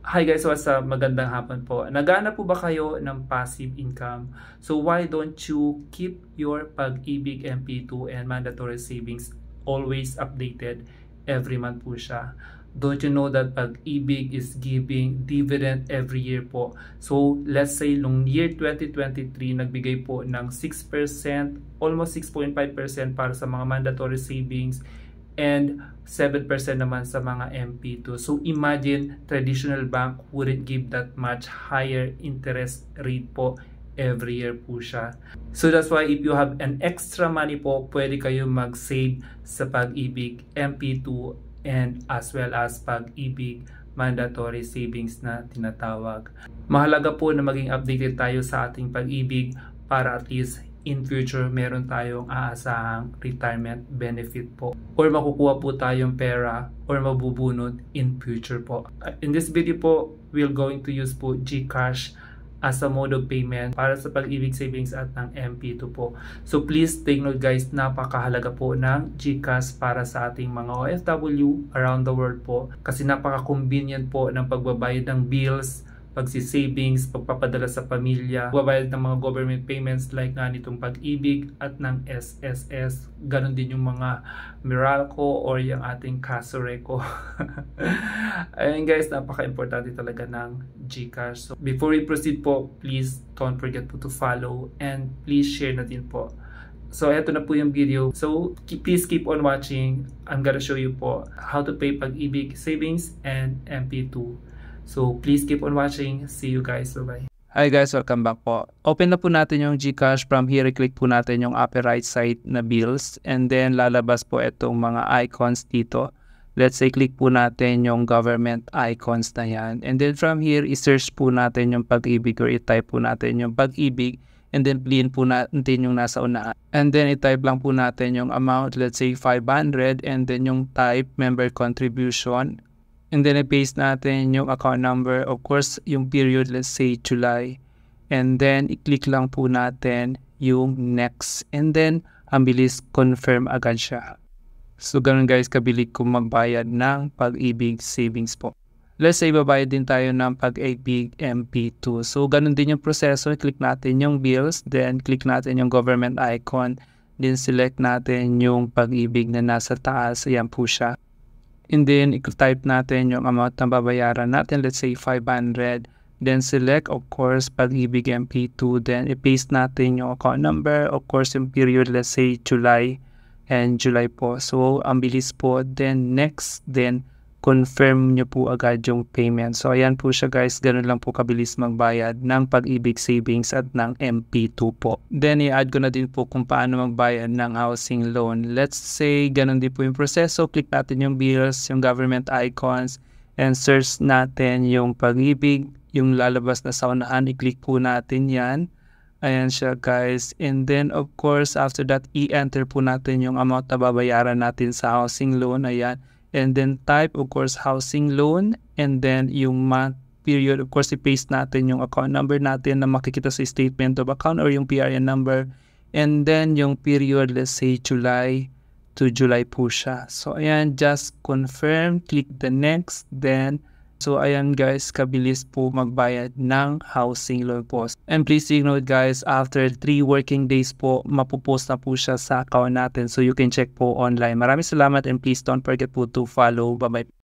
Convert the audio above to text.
Hi guys, what's up? Magandang hapon po. Naghahanap po ba kayo ng passive income? So why don't you keep your Pag-ibig MP2 and mandatory savings always updated? Every month po siya. Don't you know that Pag-ibig is giving dividend every year po? So let's say nung year 2023, nagbigay po ng 6%, almost 6.5% para sa mga mandatory savings and 7% naman sa mga MP2. So imagine, traditional bank wouldn't give that much higher interest rate po every year po siya. So that's why if you have an extra money po, pwede kayo mag-save sa Pag-ibig MP2 and as well as Pag-ibig mandatory savings na tinatawag. Mahalaga po na maging updated tayo sa ating Pag-ibig para at least in future meron tayong aasahang retirement benefit po or makukuha po tayong pera or mabubunot in future po. In this video po, we're going to use po GCash as a mode of payment para sa Pag-ibig savings at ng MP2 po. So please take note guys, napakahalaga po ng GCash para sa ating mga OFW around the world po kasi napaka-convenient po ng pagbabayad ng bills, pagsi-savings, pagpapadala sa pamilya, pagbabayad ng mga government payments like nga nitong Pag-ibig at ng SSS. Ganon din yung mga Meralco or yung ating Casureco. Ayun guys, napaka-importante talaga ng GCash. So before we proceed po, please don't forget po to follow and please share na din po. So eto na po yung video. So please keep on watching. I'm gonna show you po how to pay Pag-ibig savings and MP2. So please keep on watching. See you guys. Bye-bye. Hi guys, welcome back po. Open na po natin yung GCash. From here, i-click po natin yung upper right side na bills. And then lalabas po itong mga icons dito. Let's say click po natin yung government icons na yan. And then from here, i-search po natin yung Pag-ibig or i-type po natin yung Pag-ibig. And then plin po natin yung nasa unahan. And then i-type lang po natin yung amount, let's say 500. And then yung type, member contribution. And then i-paste natin yung account number. Of course, yung period, let's say July. And then i-click lang po natin yung next. And then, ang bilis, confirm agad siya. So, ganun guys, kabilig kung magbayad ng Pag-ibig savings po. Let's say, babayad din tayo ng Pag-ibig MP2. So, ganun din yung proseso. Click natin yung bills. Then, click natin yung government icon. Then, select natin yung Pag-ibig na nasa taas. Ayan po siya. And then, i-type natin yung amount na babayaran natin. Let's say 500. Then, select, of course, Pag-ibig MP2. Then, i-paste natin yung account number. Of course, yung period, let's say July. And July po. So, ang bilis po. Then, next. Then, confirm nyo po agad yung payment. So, ayan po siya guys. Ganun lang po kabilis magbayad ng Pag-ibig savings at ng MP2 po. Then, i-add ko na din po kung paano magbayad ng housing loan. Let's say, ganun din po yung proseso. Click natin yung bills, yung government icons, and search natin yung Pag-ibig. Yung lalabas na sa unahan, i-click po natin yan. Ayan siya guys. And then, of course, after that, i-enter po natin yung amount na babayaran natin sa housing loan. Ayan. And then type, of course, housing loan. And then yung month period, of course, i-paste natin yung account number natin na makikita sa statement of account or yung PRN number. And then yung period, let's say July to July po siya. So ayan, just confirm, click the next, then so ayan guys, kabilis po magbayad ng housing loan po. And please take note guys, after 3 working days po, mapupost na po siya sa account natin. So you can check po online. Maraming salamat and please don't forget po to follow. Bye-bye.